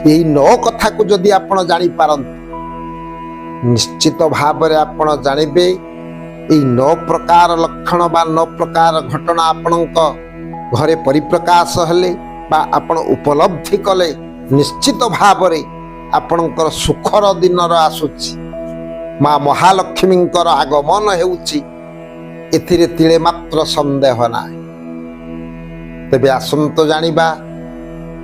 यही 9 कथा को जदि आपण जानी पारंत निश्चित भाव में आपण जानिबे यही 9 प्रकार लक्षण बा 9 प्रकार घटना आपणक घरे परिप्रकाश हेले बा आपण उपलब्धि कले निश्चित भाव में आपणकर सुखर दिन आसुची माँ महालक्ष्मींकर आगमन हेउची एथिरे तिले मात्र संदेह ना। तेबे आसंतो जानिबा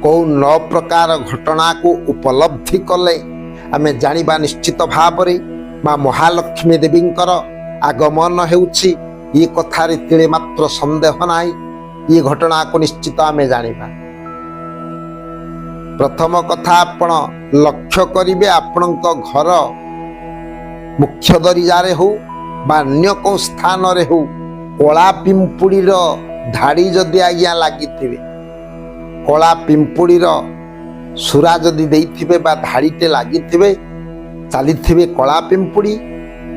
कौ 9 प्रकार घटना को उपलब्धि कले आमे जानिबा निश्चित भाव में माँ महालक्ष्मी देवींकर आगमन हेउची ये कथारे तिले मात्र संदेह ना। ये घटना को निश्चित आमे जानिबा। प्रथम कथा आपण लक्ष्य करिवे आपणक घर मुख्य दरिजारे हो बा अन्य को स्थान रे हो कला पिंपुड़ी धाड़ी जदि आज्ञा लगी कला पिंपुड़ी सुरा जदि देइथिबे बा धाड़ीटे लगी चली कला पिंपुड़ी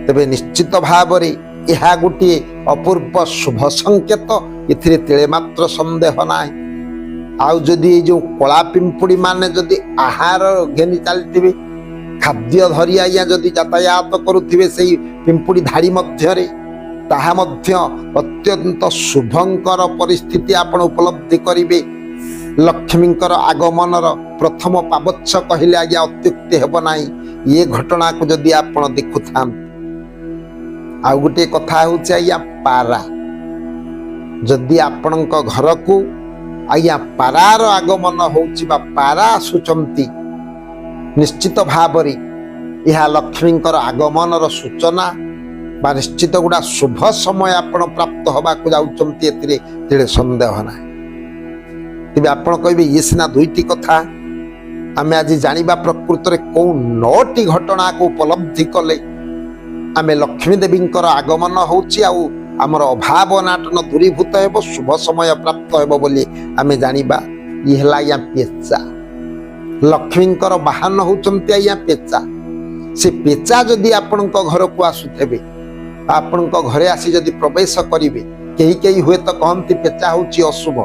तेबे निश्चित भाव में यह गोटे अपूर्व शुभ संकेत इथिरे तिले मात्र संदेह ना। आउ जदि जो कला पिंपुड़ी माने जदि आहार घेनी चलते खाद्य धरी आज्ञा जदि यातायात करुथिबे सेही पिंपुड़ी धाड़ी मध्यरे ताहा मध्य अत्यंत शुभंकर परिस्थिति आपण उपलब्धि करिवे। लक्ष्मींकर आगमनर प्रथम पावच्छ कहले आज्ञा अत्युक्ति हेब नाही। ये घटना को जदि आपण देखुथा आउ गोटे कथा होछि आज्ञा पारा जदि आपणक घर को आज्ञा पारार आगमन होछि बा पारा आसुचंती निश्चित भाव में यह लक्ष्मींकर आगमनर सूचना बा निश्चित गुड़ा शुभ समय आपण प्राप्त हवा को जाउचंती एतिरे तिले संदेह ना। तेबे आपण कहबे ये सिना दुईटी कथा आमे आज जानिबा प्रकृत रे को 9टी घटना को उपलब्धि कले आमे लक्ष्मी देवींकर आगमन होछि आउ आमर अभाव अनाटन दूरीभूत हेबो शुभ समय प्राप्त हेबो बोली आमे जानिबा। ये हला या पेचा लक्ष्मींकर बाहन होचंती आज्ञा पेचा से पेचा जदि आपणक घर को आसुथेबे आपणक घरे आसी जदि प्रवेश करिवे केही केही हुए तो कहंती पेचा होची अशुभ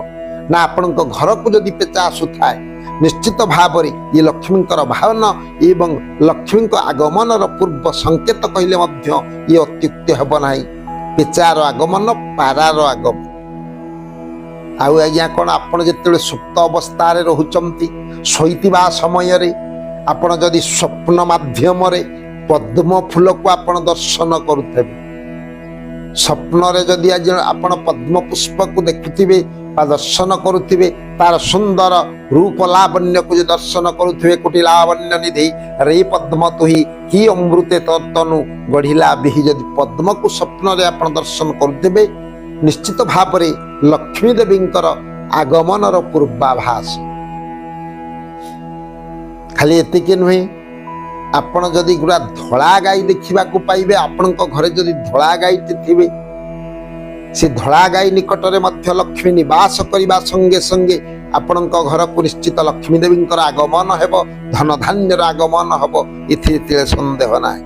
ना आपणक घर को जदि पेचा आसुथाए निश्चित भाव में ये लक्ष्मींकर बाहन एवं लक्ष्मींक आगमनर पूर्व संकेत कहले मध्य ये अत्युक्ति हेब नाही। पेचार आगमन पारार आगमन आउ आज्ञा कौन आपण जेतेबेले सुप्त अवस्था रे रहुचंती शोइतिबा समय रे आपण जदि स्वप्न माध्यम रे पद्म फूल को आपण दर्शन करुथेबे स्वप्न रे जदि आज आपण पद्म पुष्प को देखुथिबे बा दर्शन करुथिबे तार सुंदर रूप लावण्य को दर्शन करुथिबे कोटि लावण्य निधि रे पद्म तुही की अमृते तनु गढ़िला बिहि जदि पद्म को स्वप्न रे आपण दर्शन करुथिबे निश्चित भाव में लक्ष्मी देवींकर आगमनर पूर्वाभास। खाली एतिके नुहे आपण जदि गुरा धड़ा गाई देखा पाइबे आपणक घरे जदि धड़ा गाई थिबे से धड़ा गाई निकटरे मध्य लक्ष्मी निवास करने संगे संगे आपणक घर को निश्चित लक्ष्मी देवींकर आगमन हेब धन धान्यर आगमन हेब एथिरे संदेह ना।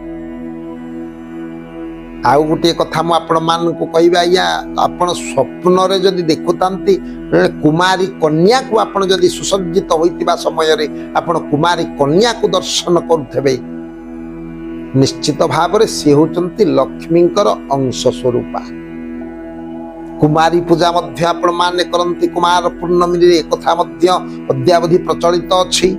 आउ गोटे कथा मु आपण मान को कहबे आज्ञा आपण स्वप्न रे जदि देखुतांती कुमारी कन्या को आपण जदि सुसज्जित होइतिबा समय रे आपण कुमारी कन्या को दर्शन करुथबे निश्चित भाव रे से होचंती लक्ष्मींकर अंश स्वरूपा। कुमारी पूजा मध्य आपण माने करंती कुमार पूर्णमी रे कथा मध्य अद्यावधि प्रचलित अछि।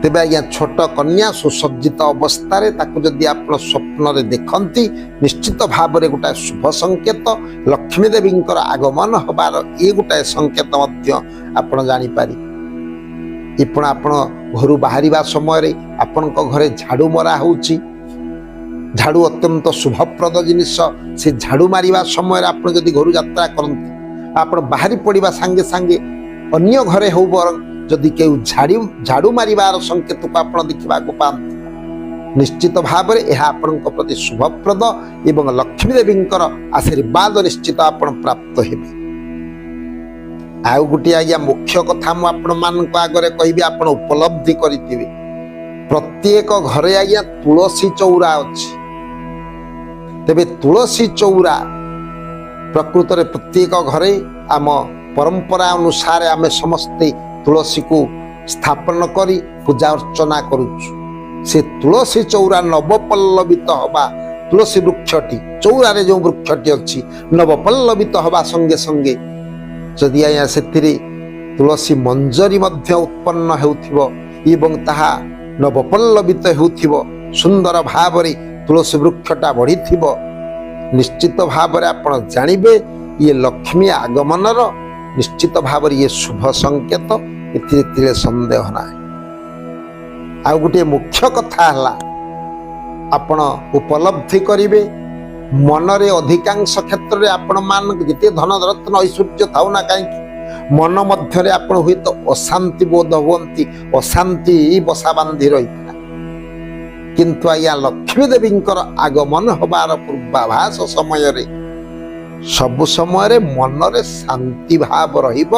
तेबे आज्ञा छोट कन्या सुसज्जित अवस्था रे ताकु जदि आपण स्वप्न रे देखंती निश्चित भाव रे गोटा शुभ संकेत लक्ष्मी देवींकर आगमन हबार ये गोटा संकेत मध्य आपण जानि पारि। इपण आपण घरु बाहरिबा समय रे आपणक घरे झाड़ू मरा होउची झाड़ू अत्यंत शुभप्रद जिनिस से झाड़ू मारिबा समय रे आपण जदि घरु यात्रा करंती आपण बाहरी पड़िबा संगे संगे अन्य घरे हो बर जदि के झाड़ू मारिबार संकेत को आपण देखा पाती निश्चित भाव में यह आपण प्रति शुभप्रद एवं लक्ष्मी देवींकर आशीर्वाद निश्चित आपण प्राप्त हेबे। आउ गोटे आज्ञा मुख्य कथा मु आपण मान आगे कहबी आपण उपलब्धि करिथिबे प्रत्येक घरे आज्ञा तुलसी चौरा अछि। तेबे तुलसी चौरा प्रकृत रे प्रत्येक घरे आम परंपरा अनुसार आमे समस्ते तुलसी को ସ୍ଥାପନ କରି ପୂଜା ଅର୍ଚ୍ଚନା କରୁଛୁ। ସେ ତୁଳସୀ ଚଉରା ନବପଲ୍ଲବିତ ହବା, ତୁଳସୀ ବୃକ୍ଷଟି ଚଉରାରେ ଯେଉଁ ବୃକ୍ଷଟି ଅଛି ନବପଲ୍ଲବିତ ହବା ସଙ୍ଗେ ସଙ୍ଗେ ଯଦି ଆଜ୍ଞା ସେଥିରେ ତୁଳସୀ ମଞ୍ଜରୀ ମଧ୍ୟ ଉତ୍ପନ୍ନ ହେଉଥିବ ଏବଂ ତାହା ନବପଲ୍ଲବିତ ହେଉଥିବ, ସୁନ୍ଦର ଭାବରେ ତୁଳସୀ ବୃକ୍ଷଟା ବଢ଼ିଥିବ, ନିଶ୍ଚିତ ଭାବରେ ଆପଣ ଜାଣିବେ ଇଏ ଲକ୍ଷ୍ମୀ ଆଗମନର ନିଶ୍ଚିତ ଭାବରେ ଇଏ ଶୁଭ ସଂକେତ, ଏଥିରେ ତିଳେ ସନ୍ଦେହ ନାହିଁ। ଆଉ ଗୋଟିଏ ମୁଖ୍ୟ କଥା ହେଲା, ଆପଣ ଉପଲବ୍ଧି କରିବେ ମନରେ ଅଧିକାଂଶ କ୍ଷେତ୍ରରେ ଆପଣ ମାନଙ୍କ ଯେତେ ଧନ ରତ୍ନ ଐଶ୍ୱର୍ଯ୍ୟ ଥାଉ ନା କାହିଁକି ମନ ମଧ୍ୟରେ ଆପଣ ହୁଏତ ଅଶାନ୍ତି ବୋଧ ହୁଅନ୍ତି, ଅଶାନ୍ତି ବସା ବାନ୍ଧି ରହିଥିଲା। କିନ୍ତୁ ଆଜ୍ଞା ଲକ୍ଷ୍ମୀ ଦେବୀଙ୍କର ଆଗମନ ହେବାର ପୂର୍ବାଭାସ ସମୟରେ ସବୁ ସମୟରେ ମନରେ ଶାନ୍ତି ଭାବ ରହିବ,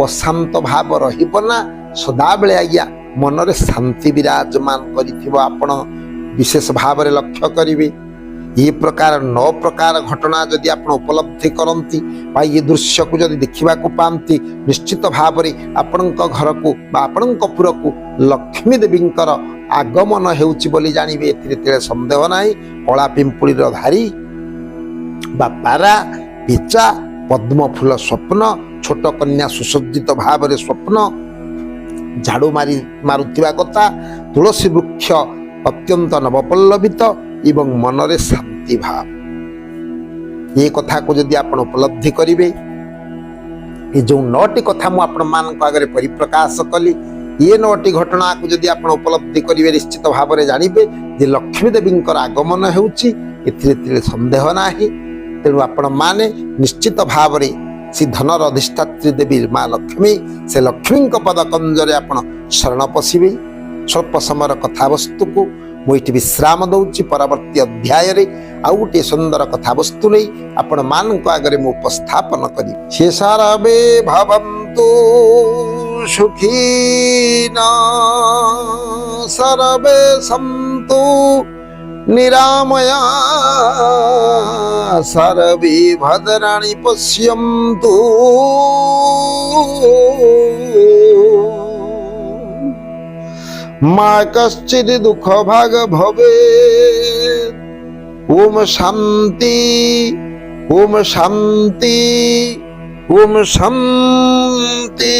ଅଶାନ୍ତ ଭାବ ରହିବ ନା, ସଦାବେଳେ ଆଜ୍ଞା ମନରେ ଶାନ୍ତି ବିରାଜମାନ କରିଥିବ। ଆପଣ ବିଶେଷ ଭାବରେ ଲକ୍ଷ୍ୟ କରିବେ ଏ ପ୍ରକାର 9 ପ୍ରକାର ଘଟଣା ଯଦି ଆପଣ ଉପଲବ୍ଧି କରନ୍ତି ବା ଏ ଦୃଶ୍ୟକୁ ଯଦି ଦେଖିବାକୁ ପାଆନ୍ତି, ନିଶ୍ଚିତ ଭାବରେ ଆପଣଙ୍କ ଘରକୁ ବା ଆପଣଙ୍କ ପୁରକୁ ଲକ୍ଷ୍ମୀ ଦେବୀଙ୍କର ଆଗମନ ହେଉଛି ବୋଲି ଜାଣିବେ, ଏଥିରେ ତିଳେ ସନ୍ଦେହ ନାହିଁ। କଳା ପିମ୍ପୁଡ଼ିର ଧାରୀ ବା ପାରା, ପିଚା, ପଦ୍ମ ଫୁଲ ସ୍ୱପ୍ନ, ଛୋଟ କନ୍ୟା ସୁସଜ୍ଜିତ ଭାବରେ ସ୍ୱପ୍ନ, ଝାଡୁ ମାରୁଥିବା କଥା, ତୁଳସୀ ବୃକ୍ଷ ଅତ୍ୟନ୍ତ ନବପଲ୍ଲବିତ ଏବଂ ମନରେ ଶାନ୍ତି ଭାବ, ଏ କଥାକୁ ଯଦି ଆପଣ ଉପଲବ୍ଧି କରିବେ, ଏ ଯେଉଁ 9ଟି କଥା ମୁଁ ଆପଣମାନଙ୍କ ଆଗରେ ପରିପ୍ରକାଶ କଲି, ଏ 9ଟି ଘଟଣାକୁ ଯଦି ଆପଣ ଉପଲବ୍ଧି କରିବେ ନିଶ୍ଚିତ ଭାବରେ ଜାଣିବେ ଯେ ଲକ୍ଷ୍ମୀ ଦେବୀଙ୍କର ଆଗମନ ହେଉଛି, ଏଥିରେ ତିଳେ ସନ୍ଦେହ ନାହିଁ। ତେଣୁ ଆପଣ ମାନେ ନିଶ୍ଚିତ ଭାବରେ ସେ ଧନର ଅଧିଷ୍ଠାତ୍ରୀ ଦେବୀ ମା ଲକ୍ଷ୍ମୀ, ସେ ଲକ୍ଷ୍ମୀଙ୍କ ପଦ କଞ୍ଜରେ ଆପଣ ଶରଣ ପଶିବେ। ସ୍ୱଳ୍ପ ସମୟର କଥାବସ୍ତୁକୁ ମୁଁ ଏଠି ବିଶ୍ରାମ ଦଉଛି, ପରବର୍ତ୍ତୀ ଅଧ୍ୟାୟରେ ଆଉ ଗୋଟିଏ ସୁନ୍ଦର କଥାବସ୍ତୁ ନେଇ ଆପଣ ମାନଙ୍କ ଆଗରେ ମୁଁ ଉପସ୍ଥାପନ କରିବି। ସେ ସର୍ବେ ଭବନ୍ତୁ ସୁଖୀନା ସର୍ବେ ସନ୍ତୁ ନିରାମୟା ସର୍ବେ ଭଦ୍ରାଣି ପଶ୍ୟନ୍ତୁ মা কশ্চিৎ দুঃখ ভাগ ভবে। ওম শান্তি, ওম শান্তি, ওম শান্তি।